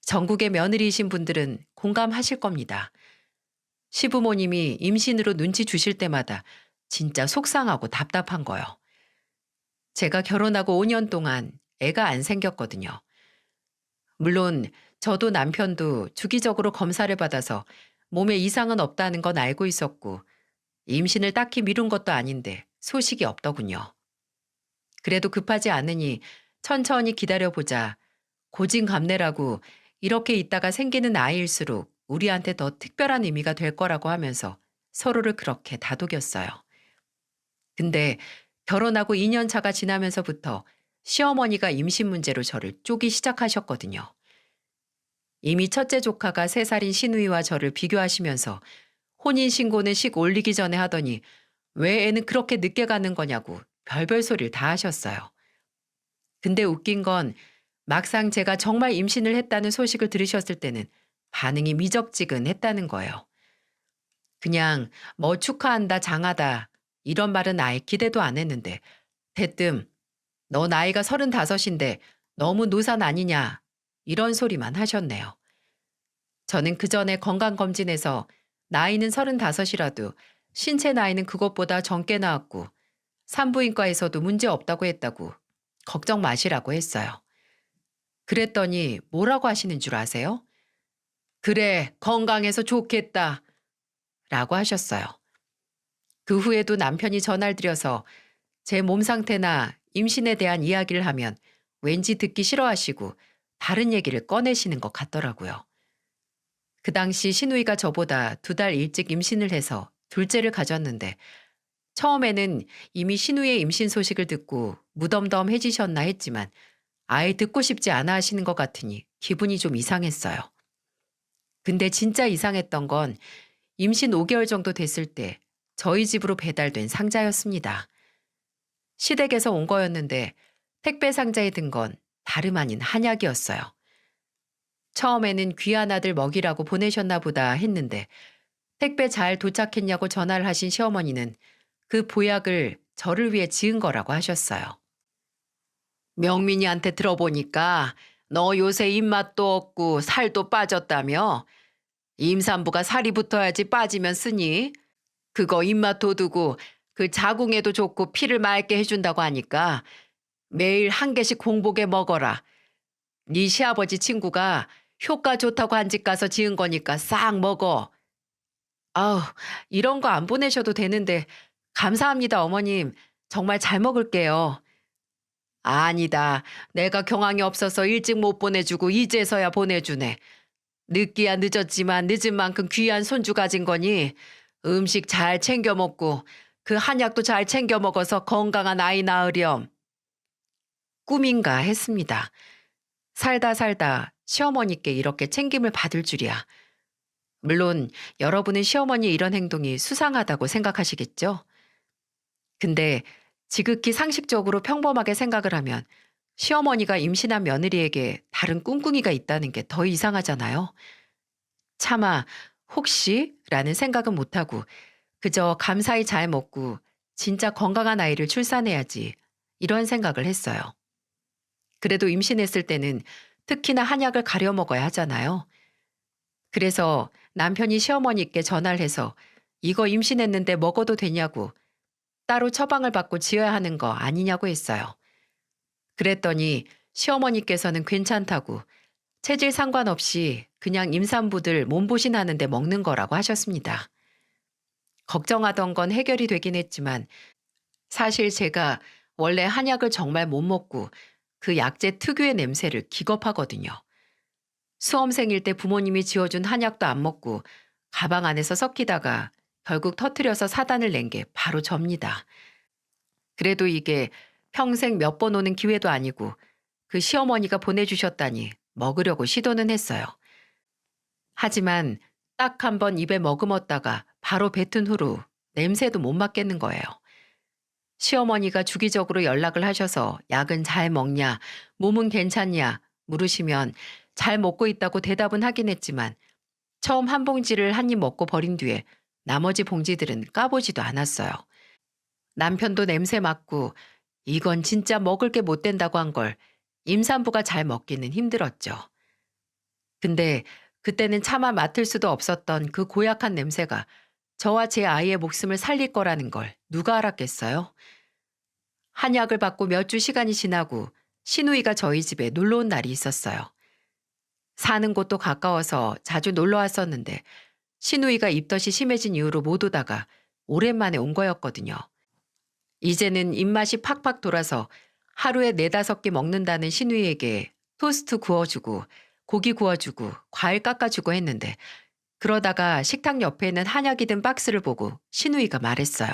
전국의 며느리이신 분들은 공감하실 겁니다. 시부모님이 임신으로 눈치 주실 때마다 진짜 속상하고 답답한 거요. 제가 결혼하고 5년 동안 애가 안 생겼거든요. 물론 저도 남편도 주기적으로 검사를 받아서 몸에 이상은 없다는 건 알고 있었고 임신을 딱히 미룬 것도 아닌데 소식이 없더군요. 그래도 급하지 않으니 천천히 기다려보자. 고진감래라고 이렇게 있다가 생기는 아이일수록 우리한테 더 특별한 의미가 될 거라고 하면서 서로를 그렇게 다독였어요. 근데 결혼하고 2년 차가 지나면서부터 시어머니가 임신 문제로 저를 쪼기 시작하셨거든요. 이미 첫째 조카가 3살인 시누이와 저를 비교하시면서 혼인신고는 식 올리기 전에 하더니 왜 애는 그렇게 늦게 가는 거냐고 별별 소리를 다 하셨어요. 근데 웃긴 건 막상 제가 정말 임신을 했다는 소식을 들으셨을 때는 반응이 미적지근했다는 거예요. 그냥 뭐 축하한다, 장하다 이런 말은 아예 기대도 안 했는데 대뜸 너 나이가 35인데 너무 노산 아니냐 이런 소리만 하셨네요. 저는 그 전에 건강검진에서 나이는 35이라도 신체 나이는 그것보다 젊게 나왔고 산부인과에서도 문제 없다고 했다고 걱정 마시라고 했어요. 그랬더니 뭐라고 하시는 줄 아세요? 그래, 건강해서 좋겠다. 라고 하셨어요. 그 후에도 남편이 전화를 드려서 제 몸 상태나 임신에 대한 이야기를 하면 왠지 듣기 싫어하시고 다른 얘기를 꺼내시는 것 같더라고요. 그 당시 시누이가 저보다 2달 일찍 임신을 해서 둘째를 가졌는데 처음에는 이미 시누이의 임신 소식을 듣고 무덤덤해지셨나 했지만 아예 듣고 싶지 않아 하시는 것 같으니 기분이 좀 이상했어요. 근데 진짜 이상했던 건 임신 5개월 정도 됐을 때 저희 집으로 배달된 상자였습니다. 시댁에서 온 거였는데 택배 상자에 든 건 다름 아닌 한약이었어요. 처음에는 귀한 아들 먹이라고 보내셨나 보다 했는데 택배 잘 도착했냐고 전화를 하신 시어머니는 그 보약을 저를 위해 지은 거라고 하셨어요. 명민이한테 들어보니까 너 요새 입맛도 없고 살도 빠졌다며? 임산부가 살이 붙어야지 빠지면 쓰니? 그거 입맛 돋우고 그 자궁에도 좋고 피를 맑게 해준다고 하니까 매일 한 개씩 공복에 먹어라. 네 시아버지 친구가 효과 좋다고 한 집 가서 지은 거니까 싹 먹어. 아우, 이런 거 안 보내셔도 되는데 감사합니다, 어머님. 정말 잘 먹을게요. 아니다. 내가 경황이 없어서 일찍 못 보내주고 이제서야 보내주네. 늦기야 늦었지만 늦은 만큼 귀한 손주 가진 거니 음식 잘 챙겨 먹고 그 한약도 잘 챙겨 먹어서 건강한 아이 낳으렴. 꿈인가 했습니다. 살다 살다 시어머니께 이렇게 챙김을 받을 줄이야. 물론 여러분은 시어머니의 이런 행동이 수상하다고 생각하시겠죠? 근데 지극히 상식적으로 평범하게 생각을 하면 시어머니가 임신한 며느리에게 다른 꿍꿍이가 있다는 게 더 이상하잖아요. 차마 혹시? 라는 생각은 못하고 그저 감사히 잘 먹고 진짜 건강한 아이를 출산해야지 이런 생각을 했어요. 그래도 임신했을 때는 특히나 한약을 가려 먹어야 하잖아요. 그래서 남편이 시어머니께 전화를 해서 이거 임신했는데 먹어도 되냐고 따로 처방을 받고 지어야 하는 거 아니냐고 했어요. 그랬더니 시어머니께서는 괜찮다고 체질 상관없이 그냥 임산부들 몸보신하는데 먹는 거라고 하셨습니다. 걱정하던 건 해결이 되긴 했지만 사실 제가 원래 한약을 정말 못 먹고 그 약재 특유의 냄새를 기겁하거든요. 수험생일 때 부모님이 지어준 한약도 안 먹고 가방 안에서 섞이다가 결국 터트려서 사단을 낸 게 바로 접니다. 그래도 이게 평생 몇 번 오는 기회도 아니고 그 시어머니가 보내주셨다니 먹으려고 시도는 했어요. 하지만 딱 한 번 입에 머금었다가 바로 뱉은 후로 냄새도 못 맡겠는 거예요. 시어머니가 주기적으로 연락을 하셔서 약은 잘 먹냐, 몸은 괜찮냐 물으시면 잘 먹고 있다고 대답은 하긴 했지만 처음 한 봉지를 한 입 먹고 버린 뒤에 나머지 봉지들은 까보지도 않았어요. 남편도 냄새 맡고 이건 진짜 먹을 게 못 된다고 한 걸 임산부가 잘 먹기는 힘들었죠. 근데 그때는 차마 맡을 수도 없었던 그 고약한 냄새가 저와 제 아이의 목숨을 살릴 거라는 걸 누가 알았겠어요? 한약을 받고 몇 주 시간이 지나고 시누이가 저희 집에 놀러 온 날이 있었어요. 사는 곳도 가까워서 자주 놀러 왔었는데 시누이가 입덧이 심해진 이후로 못 오다가 오랜만에 온 거였거든요. 이제는 입맛이 팍팍 돌아서 하루에 4~5개 먹는다는 시누이에게 토스트 구워주고 고기 구워주고 과일 깎아주고 했는데 그러다가 식탁 옆에 있는 한약이 든 박스를 보고 시누이가 말했어요.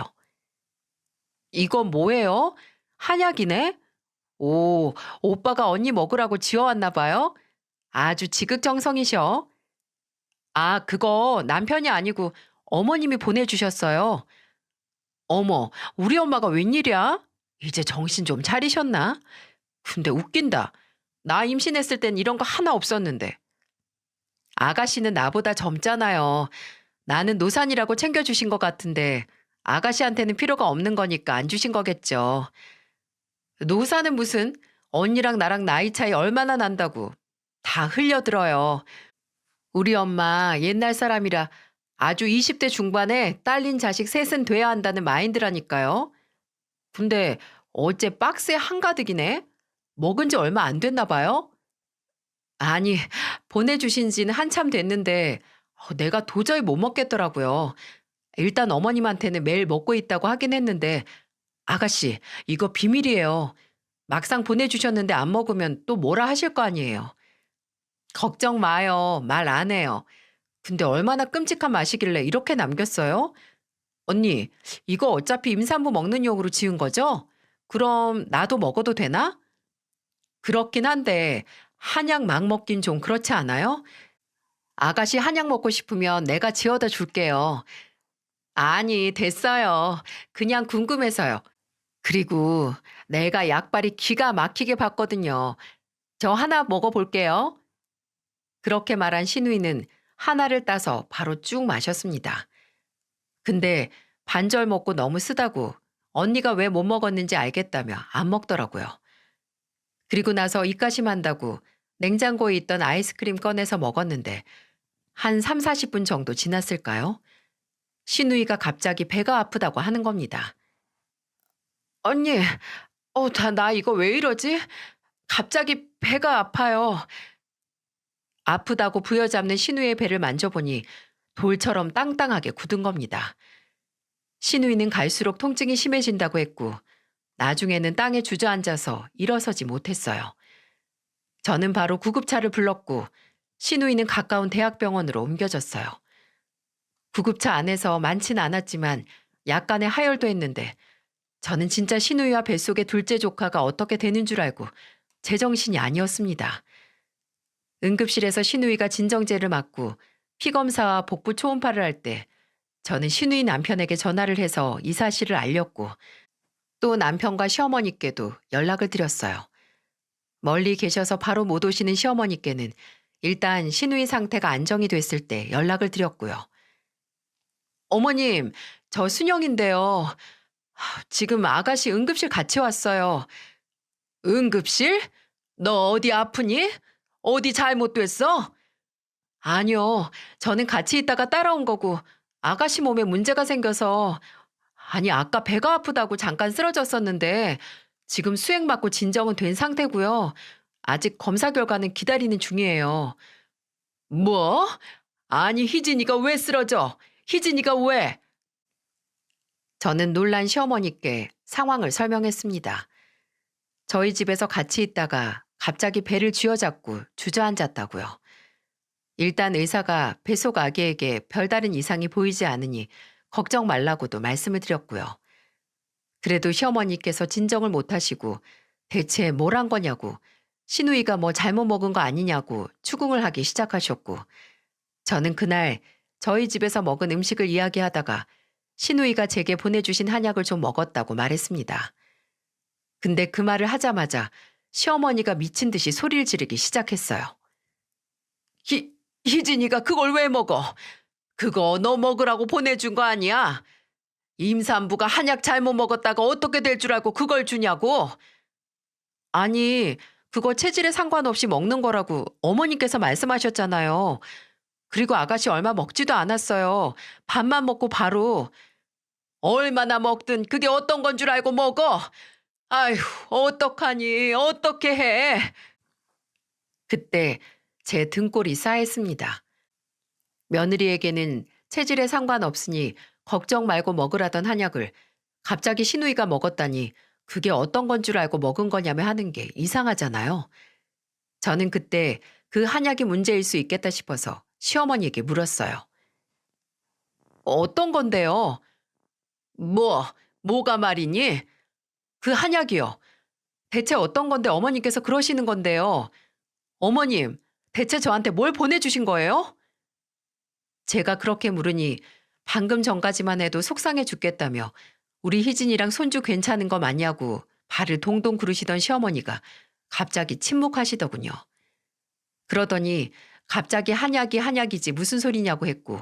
이건 뭐예요? 한약이네? 오, 오빠가 언니 먹으라고 지어왔나 봐요? 아주 지극정성이셔. 아, 그거 남편이 아니고 어머님이 보내주셨어요. 어머, 우리 엄마가 웬일이야? 이제 정신 좀 차리셨나? 근데 웃긴다. 나 임신했을 땐 이런 거 하나 없었는데. 아가씨는 나보다 젊잖아요. 나는 노산이라고 챙겨주신 것 같은데 아가씨한테는 필요가 없는 거니까 안 주신 거겠죠. 노사는 무슨 언니랑 나랑 나이 차이 얼마나 난다고. 다 흘려들어요. 우리 엄마 옛날 사람이라 아주 20대 중반에 딸린 자식 셋은 돼야 한다는 마인드라니까요. 근데 어째 박스에 한가득이네? 먹은 지 얼마 안 됐나 봐요? 아니, 보내주신 지는 한참 됐는데 내가 도저히 못 먹겠더라고요. 일단 어머님한테는 매일 먹고 있다고 하긴 했는데 아가씨, 이거 비밀이에요. 막상 보내주셨는데 안 먹으면 또 뭐라 하실 거 아니에요. 걱정 마요. 말 안 해요. 근데 얼마나 끔찍한 맛이길래 이렇게 남겼어요? 언니, 이거 어차피 임산부 먹는 용으로 지은 거죠? 그럼 나도 먹어도 되나? 그렇긴 한데 한약 막 먹긴 좀 그렇지 않아요? 아가씨 한약 먹고 싶으면 내가 지어다 줄게요. 아니, 됐어요. 그냥 궁금해서요. 그리고 내가 약발이 기가 막히게 봤거든요. 저 하나 먹어볼게요. 그렇게 말한 신우이는 하나를 따서 바로 쭉 마셨습니다. 근데 반절 먹고 너무 쓰다고 언니가 왜 못 먹었는지 알겠다며 안 먹더라고요. 그리고 나서 입가심한다고 냉장고에 있던 아이스크림 꺼내서 먹었는데 한 3, 40분 정도 지났을까요? 신우이가 갑자기 배가 아프다고 하는 겁니다. 언니, 나 이거 왜 이러지? 갑자기 배가 아파요. 아프다고 부여잡는 신우의 배를 만져보니 돌처럼 땅땅하게 굳은 겁니다. 신우이는 갈수록 통증이 심해진다고 했고 나중에는 땅에 주저앉아서 일어서지 못했어요. 저는 바로 구급차를 불렀고 신우이는 가까운 대학병원으로 옮겨졌어요. 구급차 안에서 많진 않았지만 약간의 하혈도 했는데 저는 진짜 신우이와 뱃속의 둘째 조카가 어떻게 되는 줄 알고 제정신이 아니었습니다. 응급실에서 신우이가 진정제를 맞고 피검사와 복부 초음파를 할 때 저는 신우이 남편에게 전화를 해서 이 사실을 알렸고 또 남편과 시어머니께도 연락을 드렸어요. 멀리 계셔서 바로 못 오시는 시어머니께는 일단 신우이 상태가 안정이 됐을 때 연락을 드렸고요. 어머님, 저 순영인데요. 지금 아가씨 응급실 같이 왔어요. 응급실? 너 어디 아프니? 어디 잘못됐어? 아니요. 저는 같이 있다가 따라온 거고 아가씨 몸에 문제가 생겨서 아니 아까 배가 아프다고 잠깐 쓰러졌었는데 지금 수액 맞고 진정은 된 상태고요. 아직 검사 결과는 기다리는 중이에요. 뭐? 아니 희진이가 왜 쓰러져? 희진이가 왜? 저는 놀란 시어머니께 상황을 설명했습니다. 저희 집에서 같이 있다가 갑자기 배를 쥐어잡고 주저앉았다고요. 일단 의사가 뱃속 아기에게 별다른 이상이 보이지 않으니 걱정 말라고도 말씀을 드렸고요. 그래도 시어머니께서 진정을 못하시고 대체 뭘 한 거냐고 신우이가 뭐 잘못 먹은 거 아니냐고 추궁을 하기 시작하셨고 저는 그날 저희 집에서 먹은 음식을 이야기하다가 신우이가 제게 보내주신 한약을 좀 먹었다고 말했습니다. 근데 그 말을 하자마자 시어머니가 미친 듯이 소리를 지르기 시작했어요. 희진이가 그걸 왜 먹어? 그거 너 먹으라고 보내준 거 아니야? 임산부가 한약 잘못 먹었다가 어떻게 될 줄 알고 그걸 주냐고? 아니, 그거 체질에 상관없이 먹는 거라고 어머니께서 말씀하셨잖아요. 그리고 아가씨 얼마 먹지도 않았어요. 밥만 먹고 바로. 얼마나 먹든 그게 어떤 건 줄 알고 먹어? 아휴, 어떡하니, 어떻게 해? 그때 제 등골이 싸했습니다. 며느리에게는 체질에 상관없으니 걱정 말고 먹으라던 한약을 갑자기 신우이가 먹었다니 그게 어떤 건 줄 알고 먹은 거냐며 하는 게 이상하잖아요. 저는 그때 그 한약이 문제일 수 있겠다 싶어서 시어머니에게 물었어요. 어떤 건데요? 뭐, 뭐가 말이니? 그 한약이요. 대체 어떤 건데 어머님께서 그러시는 건데요? 어머님, 대체 저한테 뭘 보내주신 거예요? 제가 그렇게 물으니 방금 전까지만 해도 속상해 죽겠다며 우리 희진이랑 손주 괜찮은 거 맞냐고 발을 동동 구르시던 시어머니가 갑자기 침묵하시더군요. 그러더니 갑자기 한약이 한약이지 무슨 소리냐고 했고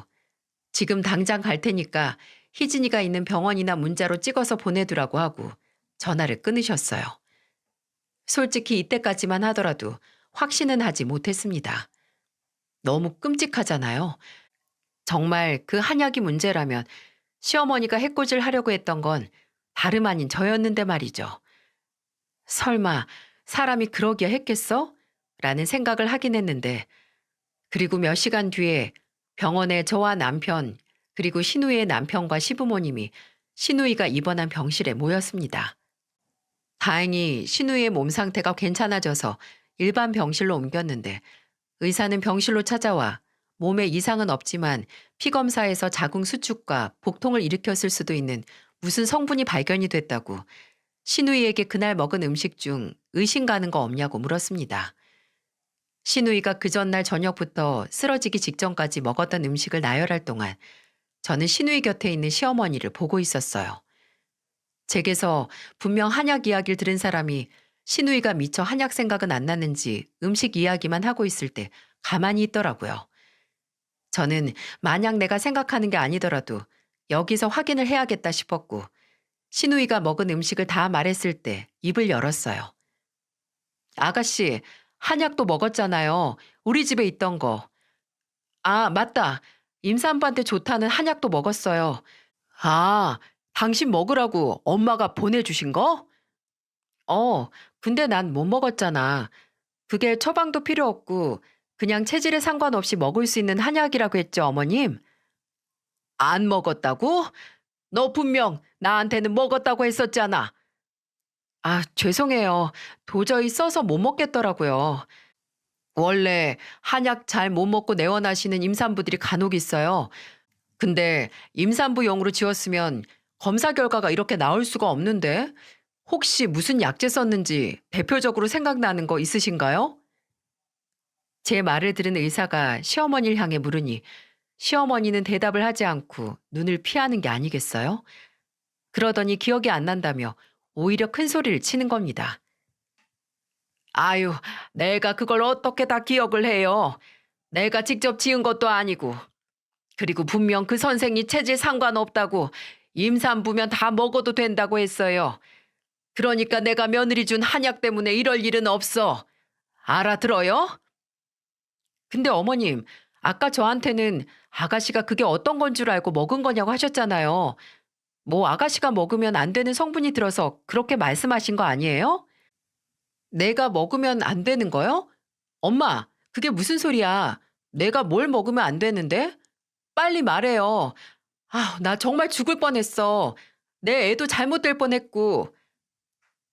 지금 당장 갈 테니까 희진이가 있는 병원이나 문자로 찍어서 보내두라고 하고 전화를 끊으셨어요. 솔직히 이때까지만 하더라도 확신은 하지 못했습니다. 너무 끔찍하잖아요. 정말 그 한약이 문제라면 시어머니가 해코지를 하려고 했던 건 다름 아닌 저였는데 말이죠. 설마 사람이 그러기야 했겠어? 라는 생각을 하긴 했는데 그리고 몇 시간 뒤에 병원에 저와 남편 그리고 신우이의 남편과 시부모님이 신우이가 입원한 병실에 모였습니다. 다행히 신우이의 몸 상태가 괜찮아져서 일반 병실로 옮겼는데 의사는 병실로 찾아와 몸에 이상은 없지만 피검사에서 자궁 수축과 복통을 일으켰을 수도 있는 무슨 성분이 발견이 됐다고 신우이에게 그날 먹은 음식 중 의심 가는 거 없냐고 물었습니다. 신우이가 그 전날 저녁부터 쓰러지기 직전까지 먹었던 음식을 나열할 동안 저는 신우이 곁에 있는 시어머니를 보고 있었어요. 제게서 분명 한약 이야기를 들은 사람이 신우이가 미처 한약 생각은 안 났는지 음식 이야기만 하고 있을 때 가만히 있더라고요. 저는 만약 내가 생각하는 게 아니더라도 여기서 확인을 해야겠다 싶었고 신우이가 먹은 음식을 다 말했을 때 입을 열었어요. 아가씨, 한약도 먹었잖아요. 우리 집에 있던 거. 아, 맞다. 임산부한테 좋다는 한약도 먹었어요. 아, 당신 먹으라고 엄마가 보내주신 거? 어, 근데 난 못 먹었잖아. 그게 처방도 필요 없고 그냥 체질에 상관없이 먹을 수 있는 한약이라고 했죠, 어머님? 안 먹었다고? 너 분명 나한테는 먹었다고 했었잖아. 아, 죄송해요. 도저히 써서 못 먹겠더라고요. 원래 한약 잘 못 먹고 내원하시는 임산부들이 간혹 있어요. 근데 임산부용으로 지었으면 검사 결과가 이렇게 나올 수가 없는데 혹시 무슨 약재 썼는지 대표적으로 생각나는 거 있으신가요? 제 말을 들은 의사가 시어머니를 향해 물으니 시어머니는 대답을 하지 않고 눈을 피하는 게 아니겠어요? 그러더니 기억이 안 난다며 오히려 큰 소리를 치는 겁니다. 아유, 내가 그걸 어떻게 다 기억을 해요. 내가 직접 지은 것도 아니고. 그리고 분명 그 선생이 체질 상관없다고 임산부면 다 먹어도 된다고 했어요. 그러니까 내가 며느리 준 한약 때문에 이럴 일은 없어. 알아들어요? 근데 어머님, 아까 저한테는 아가씨가 그게 어떤 건 줄 알고 먹은 거냐고 하셨잖아요. 뭐 아가씨가 먹으면 안 되는 성분이 들어서 그렇게 말씀하신 거 아니에요? 내가 먹으면 안 되는 거요? 엄마, 그게 무슨 소리야? 내가 뭘 먹으면 안 되는데? 빨리 말해요. 아, 나 정말 죽을 뻔했어. 내 애도 잘못될 뻔했고.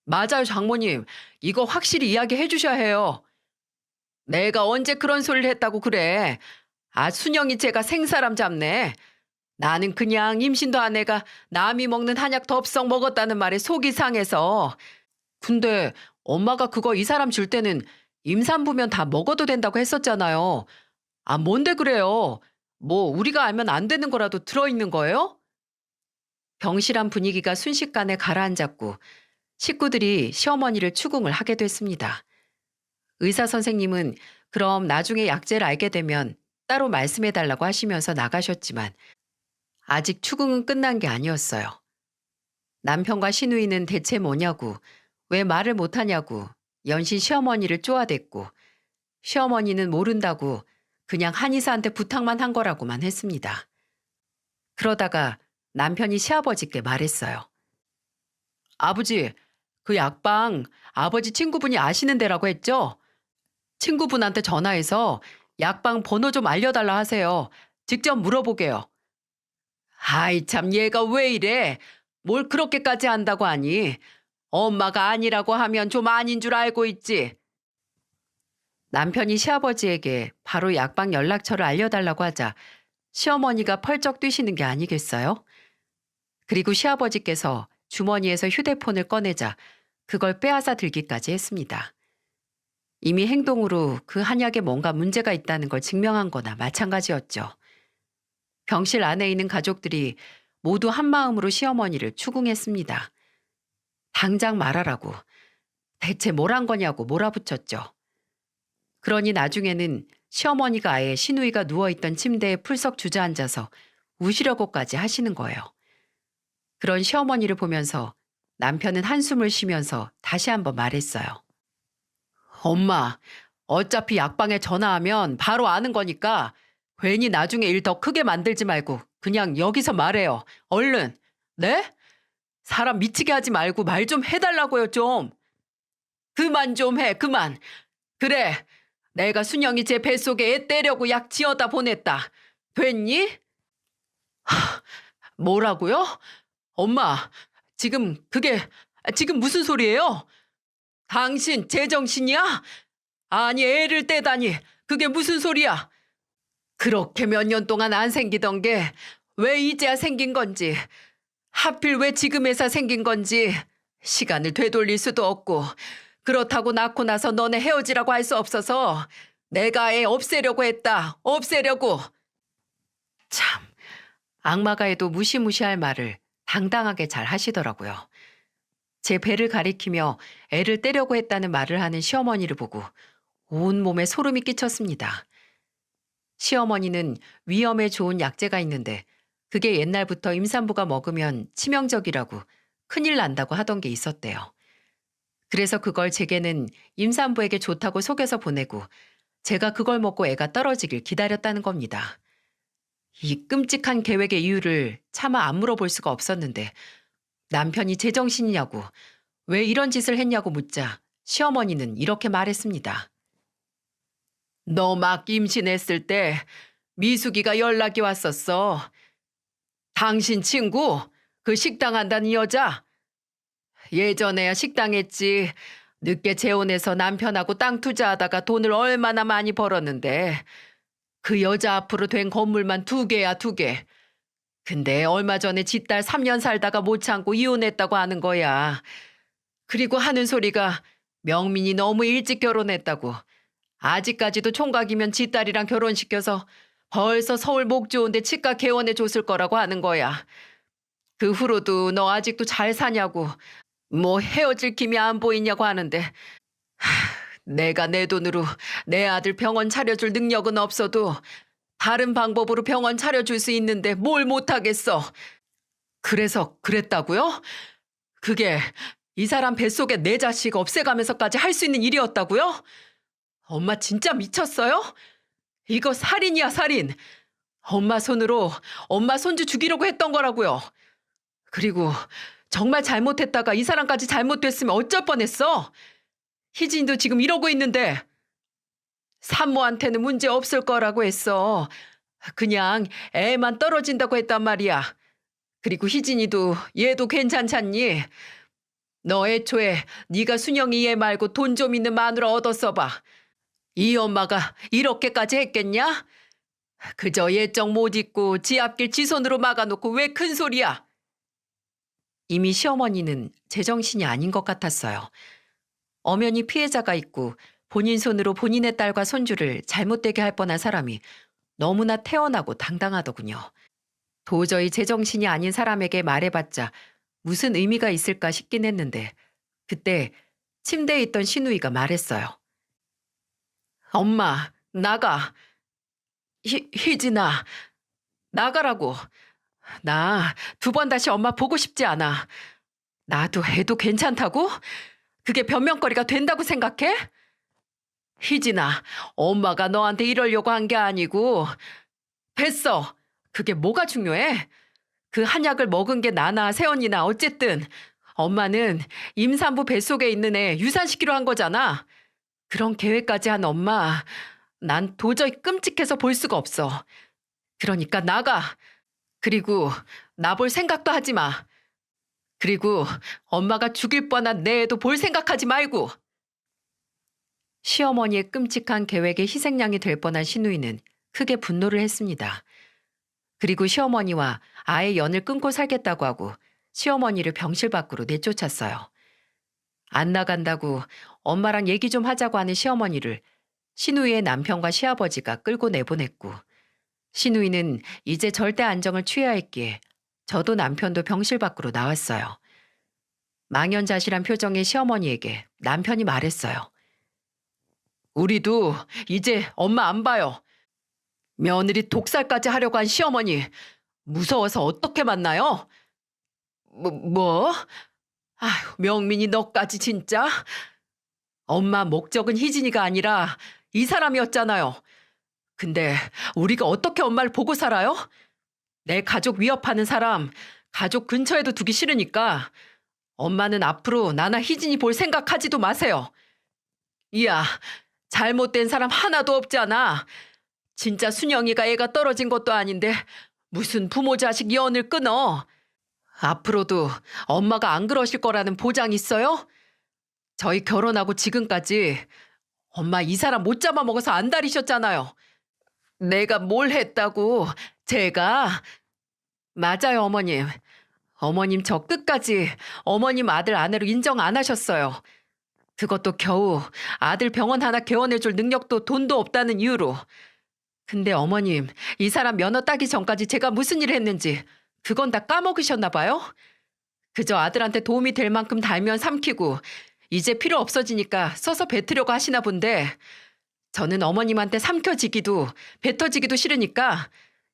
맞아요, 장모님. 이거 확실히 이야기해 주셔야 해요. 내가 언제 그런 소리를 했다고 그래. 아, 순영이 제가 생사람 잡네. 나는 그냥 임신도 안 해가 남이 먹는 한약 덥석 먹었다는 말에 속이 상해서. 근데 엄마가 그거 이 사람 줄 때는 임산부면 다 먹어도 된다고 했었잖아요. 아, 뭔데 그래요? 뭐 우리가 알면 안 되는 거라도 들어있는 거예요? 병실안 분위기가 순식간에 가라앉았고 식구들이 시어머니를 추궁을 하게 됐습니다. 의사 선생님은 그럼 나중에 약재를 알게 되면 따로 말씀해 달라고 하시면서 나가셨지만 아직 추궁은 끝난 게 아니었어요. 남편과 시누이는 대체 뭐냐고, 왜 말을 못하냐고 연신 시어머니를 쪼아댔고 시어머니는 모른다고 그냥 한의사한테 부탁만 한 거라고만 했습니다. 그러다가 남편이 시아버지께 말했어요. 아버지, 그 약방 아버지 친구분이 아시는 데라고 했죠? 친구분한테 전화해서 약방 번호 좀 알려달라 하세요. 직접 물어보게요. 아이 참 얘가 왜 이래? 뭘 그렇게까지 한다고 하니? 엄마가 아니라고 하면 좀 아닌 줄 알고 있지. 남편이 시아버지에게 바로 약방 연락처를 알려달라고 하자 시어머니가 펄쩍 뛰시는 게 아니겠어요? 그리고 시아버지께서 주머니에서 휴대폰을 꺼내자 그걸 빼앗아 들기까지 했습니다. 이미 행동으로 그 한약에 뭔가 문제가 있다는 걸 증명한 거나 마찬가지였죠. 병실 안에 있는 가족들이 모두 한마음으로 시어머니를 추궁했습니다. 당장 말하라고. 대체 뭘 한 거냐고 몰아붙였죠. 그러니 나중에는 시어머니가 아예 시누이가 누워있던 침대에 풀썩 주저앉아서 우시려고까지 하시는 거예요. 그런 시어머니를 보면서 남편은 한숨을 쉬면서 다시 한번 말했어요. 엄마, 어차피 약방에 전화하면 바로 아는 거니까 괜히 나중에 일 더 크게 만들지 말고 그냥 여기서 말해요. 얼른. 네? 사람 미치게 하지 말고 말 좀 해달라고요, 좀. 그만 좀 해, 그만. 그래, 내가 순영이 제 뱃속에 애 떼려고 약 지어다 보냈다. 됐니? 뭐라고요? 엄마, 지금 무슨 소리예요? 당신 제정신이야? 아니, 애를 떼다니, 그게 무슨 소리야? 그렇게 몇 년 동안 안 생기던 게 왜 이제야 생긴 건지, 하필 왜 지금에서 생긴 건지 시간을 되돌릴 수도 없고, 그렇다고 낳고 나서 너네 헤어지라고 할 수 없어서 내가 애 없애려고 했다. 없애려고. 참, 악마가 해도 무시무시할 말을 당당하게 잘 하시더라고요. 제 배를 가리키며 애를 떼려고 했다는 말을 하는 시어머니를 보고 온몸에 소름이 끼쳤습니다. 시어머니는 위염에 좋은 약재가 있는데 그게 옛날부터 임산부가 먹으면 치명적이라고 큰일 난다고 하던 게 있었대요. 그래서 그걸 제게는 임산부에게 좋다고 속여서 보내고 제가 그걸 먹고 애가 떨어지길 기다렸다는 겁니다. 이 끔찍한 계획의 이유를 차마 안 물어볼 수가 없었는데 남편이 제정신이냐고 왜 이런 짓을 했냐고 묻자 시어머니는 이렇게 말했습니다. 너 막 임신했을 때 미숙이가 연락이 왔었어. 당신 친구, 그 식당 한다는 여자. 예전에야 식당 했지. 늦게 재혼해서 남편하고 땅 투자하다가 돈을 얼마나 많이 벌었는데 그 여자 앞으로 된 건물만 2개야, 2개. 근데 얼마 전에 지 딸 3년 살다가 못 참고 이혼했다고 하는 거야. 그리고 하는 소리가 명민이 너무 일찍 결혼했다고. 아직까지도 총각이면 지 딸이랑 결혼시켜서 벌써 서울 목 좋은데 치과 개원해 줬을 거라고 하는 거야. 그 후로도 너 아직도 잘 사냐고, 뭐 헤어질 김이 안 보이냐고 하는데 내가 내 돈으로 내 아들 병원 차려줄 능력은 없어도 다른 방법으로 병원 차려줄 수 있는데 뭘 못하겠어. 그래서 그랬다고요? 그게 이 사람 뱃속에 내 자식 없애가면서까지 할 수 있는 일이었다고요? 엄마 진짜 미쳤어요? 이거 살인이야, 살인. 엄마 손으로 엄마 손주 죽이려고 했던 거라고요. 그리고 정말 잘못했다가 이 사람까지 잘못됐으면 어쩔 뻔했어. 희진이도 지금 이러고 있는데 산모한테는 문제 없을 거라고 했어. 그냥 애만 떨어진다고 했단 말이야. 그리고 희진이도 얘도 괜찮잖니? 너 애초에 네가 순영이 얘 말고 돈 좀 있는 마누라 얻었어 봐. 이 엄마가 이렇게까지 했겠냐? 그저 예정 못 잊고 지 앞길 지 손으로 막아놓고 왜 큰 소리야? 이미 시어머니는 제정신이 아닌 것 같았어요. 엄연히 피해자가 있고 본인 손으로 본인의 딸과 손주를 잘못되게 할 뻔한 사람이 너무나 태연하고 당당하더군요. 도저히 제정신이 아닌 사람에게 말해봤자 무슨 의미가 있을까 싶긴 했는데 그때 침대에 있던 신우이가 말했어요. 엄마, 나가. 희진아, 나가라고. 나 2번 다시 엄마 보고 싶지 않아. 나도 애도 괜찮다고? 그게 변명거리가 된다고 생각해? 희진아, 엄마가 너한테 이러려고 한 게 아니고. 됐어. 그게 뭐가 중요해? 그 한약을 먹은 게 나나 세연이나 어쨌든 엄마는 임산부 뱃속에 있는 애 유산시키려 한 거잖아. 그런 계획까지 한 엄마, 난 도저히 끔찍해서 볼 수가 없어. 그러니까 나가. 그리고 나 볼 생각도 하지 마. 그리고 엄마가 죽일 뻔한 내 애도 볼 생각하지 말고. 시어머니의 끔찍한 계획의 희생양이 될 뻔한 신우이는 크게 분노를 했습니다. 그리고 시어머니와 아예 연을 끊고 살겠다고 하고 시어머니를 병실 밖으로 내쫓았어요. 안 나간다고 엄마랑 얘기 좀 하자고 하는 시어머니를 신우이의 남편과 시아버지가 끌고 내보냈고 신우이는 이제 절대 안정을 취해야 했기에 저도 남편도 병실 밖으로 나왔어요. 망연자실한 표정의 시어머니에게 남편이 말했어요. 우리도 이제 엄마 안 봐요. 며느리 독살까지 하려고 한 시어머니 무서워서 어떻게 만나요? 뭐? 아휴, 명민이 너까지 진짜? 엄마 목적은 희진이가 아니라 이 사람이었잖아요. 근데 우리가 어떻게 엄마를 보고 살아요? 내 가족 위협하는 사람 가족 근처에도 두기 싫으니까 엄마는 앞으로 나나 희진이 볼 생각하지도 마세요. 이야, 잘못된 사람 하나도 없잖아. 진짜 순영이가 애가 떨어진 것도 아닌데 무슨 부모 자식 연을 끊어. 앞으로도 엄마가 안 그러실 거라는 보장 있어요? 저희 결혼하고 지금까지 엄마 이 사람 못 잡아먹어서 안달이셨잖아요. 내가 뭘 했다고. 제가. 맞아요, 어머님. 어머님 저 끝까지 어머님 아들 아내로 인정 안 하셨어요. 그것도 겨우 아들 병원 하나 개원해줄 능력도 돈도 없다는 이유로. 근데 어머님, 이 사람 면허 따기 전까지 제가 무슨 일을 했는지 그건 다 까먹으셨나 봐요? 그저 아들한테 도움이 될 만큼 달면 삼키고 이제 필요 없어지니까 써서 뱉으려고 하시나 본데 저는 어머님한테 삼켜지기도 뱉어지기도 싫으니까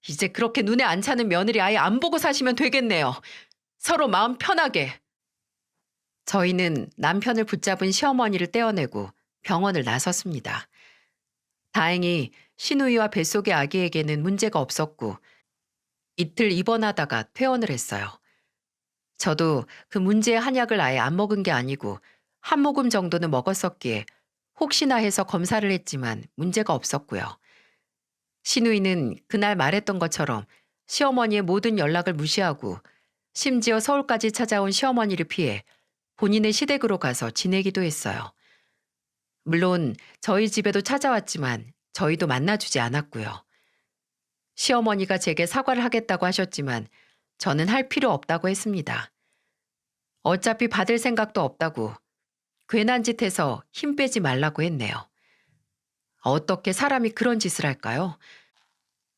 이제 그렇게 눈에 안 차는 며느리 아예 안 보고 사시면 되겠네요. 서로 마음 편하게. 저희는 남편을 붙잡은 시어머니를 떼어내고 병원을 나섰습니다. 다행히 신우이와 뱃속의 아기에게는 문제가 없었고 이틀 입원하다가 퇴원을 했어요. 저도 그 문제의 한약을 아예 안 먹은 게 아니고 한 모금 정도는 먹었었기에 혹시나 해서 검사를 했지만 문제가 없었고요. 신우이는 그날 말했던 것처럼 시어머니의 모든 연락을 무시하고 심지어 서울까지 찾아온 시어머니를 피해 본인의 시댁으로 가서 지내기도 했어요. 물론 저희 집에도 찾아왔지만 저희도 만나주지 않았고요. 시어머니가 제게 사과를 하겠다고 하셨지만 저는 할 필요 없다고 했습니다. 어차피 받을 생각도 없다고 괜한 짓 해서 힘 빼지 말라고 했네요. 어떻게 사람이 그런 짓을 할까요?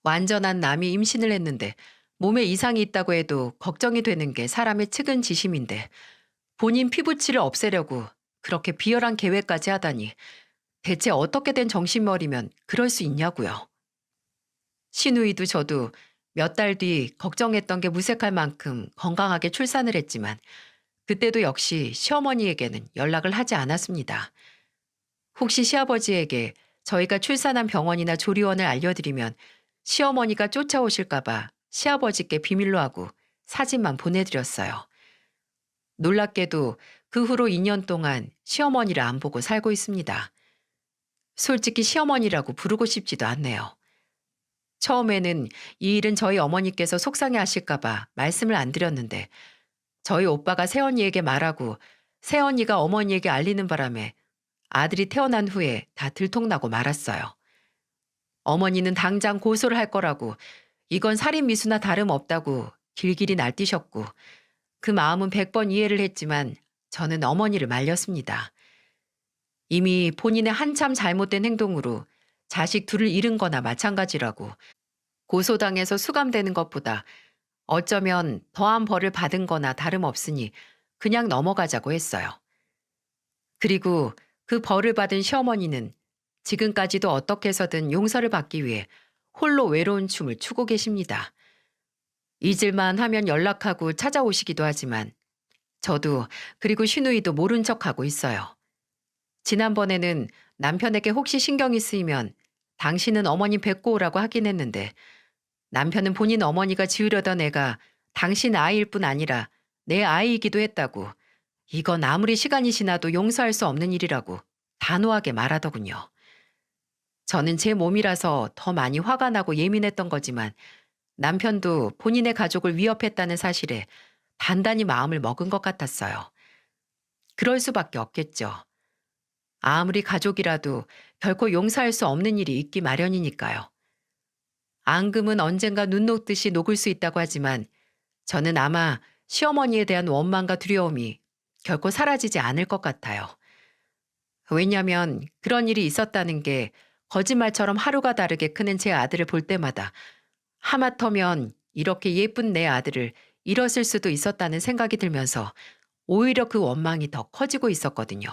완전한 남이 임신을 했는데 몸에 이상이 있다고 해도 걱정이 되는 게 사람의 측은지심인데 본인 피부치를 없애려고 그렇게 비열한 계획까지 하다니 대체 어떻게 된 정신머리면 그럴 수 있냐고요. 신우이도 저도 몇 달 뒤 걱정했던 게 무색할 만큼 건강하게 출산을 했지만 그때도 역시 시어머니에게는 연락을 하지 않았습니다. 혹시 시아버지에게 저희가 출산한 병원이나 조리원을 알려드리면 시어머니가 쫓아오실까봐 시아버지께 비밀로 하고 사진만 보내드렸어요. 놀랍게도 그 후로 2년 동안 시어머니를 안 보고 살고 있습니다. 솔직히 시어머니라고 부르고 싶지도 않네요. 처음에는 이 일은 저희 어머니께서 속상해 하실까봐 말씀을 안 드렸는데 저희 오빠가 새언니에게 말하고 새언니가 어머니에게 알리는 바람에 아들이 태어난 후에 다 들통나고 말았어요. 어머니는 당장 고소를 할 거라고 이건 살인미수나 다름없다고 길길이 날뛰셨고 그 마음은 100번 이해를 했지만 저는 어머니를 말렸습니다. 이미 본인의 한참 잘못된 행동으로 자식 둘을 잃은 거나 마찬가지라고 고소당해서 수감되는 것보다 어쩌면 더한 벌을 받은 거나 다름없으니 그냥 넘어가자고 했어요. 그리고 그 벌을 받은 시어머니는 지금까지도 어떻게 해서든 용서를 받기 위해 홀로 외로운 춤을 추고 계십니다. 잊을만 하면 연락하고 찾아오시기도 하지만 저도 그리고 신우이도 모른 척하고 있어요. 지난번에는 남편에게 혹시 신경이 쓰이면 당신은 어머님 뵙고 오라고 하긴 했는데 남편은 본인 어머니가 지으려던 애가 당신 아이일 뿐 아니라 내 아이이기도 했다고 이건 아무리 시간이 지나도 용서할 수 없는 일이라고 단호하게 말하더군요. 저는 제 몸이라서 더 많이 화가 나고 예민했던 거지만 남편도 본인의 가족을 위협했다는 사실에 단단히 마음을 먹은 것 같았어요. 그럴 수밖에 없겠죠. 아무리 가족이라도 결코 용서할 수 없는 일이 있기 마련이니까요. 앙금은 언젠가 눈 녹듯이 녹을 수 있다고 하지만 저는 아마 시어머니에 대한 원망과 두려움이 결코 사라지지 않을 것 같아요. 왜냐하면 그런 일이 있었다는 게 거짓말처럼 하루가 다르게 크는 제 아들을 볼 때마다 하마터면 이렇게 예쁜 내 아들을 잃었을 수도 있었다는 생각이 들면서 오히려 그 원망이 더 커지고 있었거든요.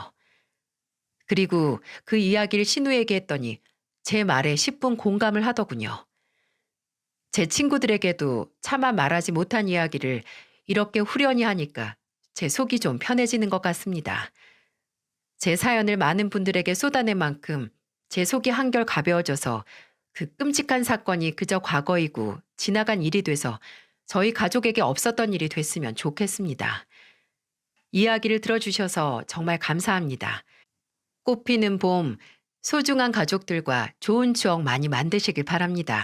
그리고 그 이야기를 신우에게 했더니 제 말에 10분 공감을 하더군요. 제 친구들에게도 차마 말하지 못한 이야기를 이렇게 후련히 하니까 제 속이 좀 편해지는 것 같습니다. 제 사연을 많은 분들에게 쏟아낸 만큼 제 속이 한결 가벼워져서 그 끔찍한 사건이 그저 과거이고 지나간 일이 돼서 저희 가족에게 없었던 일이 됐으면 좋겠습니다. 이야기를 들어주셔서 정말 감사합니다. 꽃피는 봄, 소중한 가족들과 좋은 추억 많이 만드시길 바랍니다.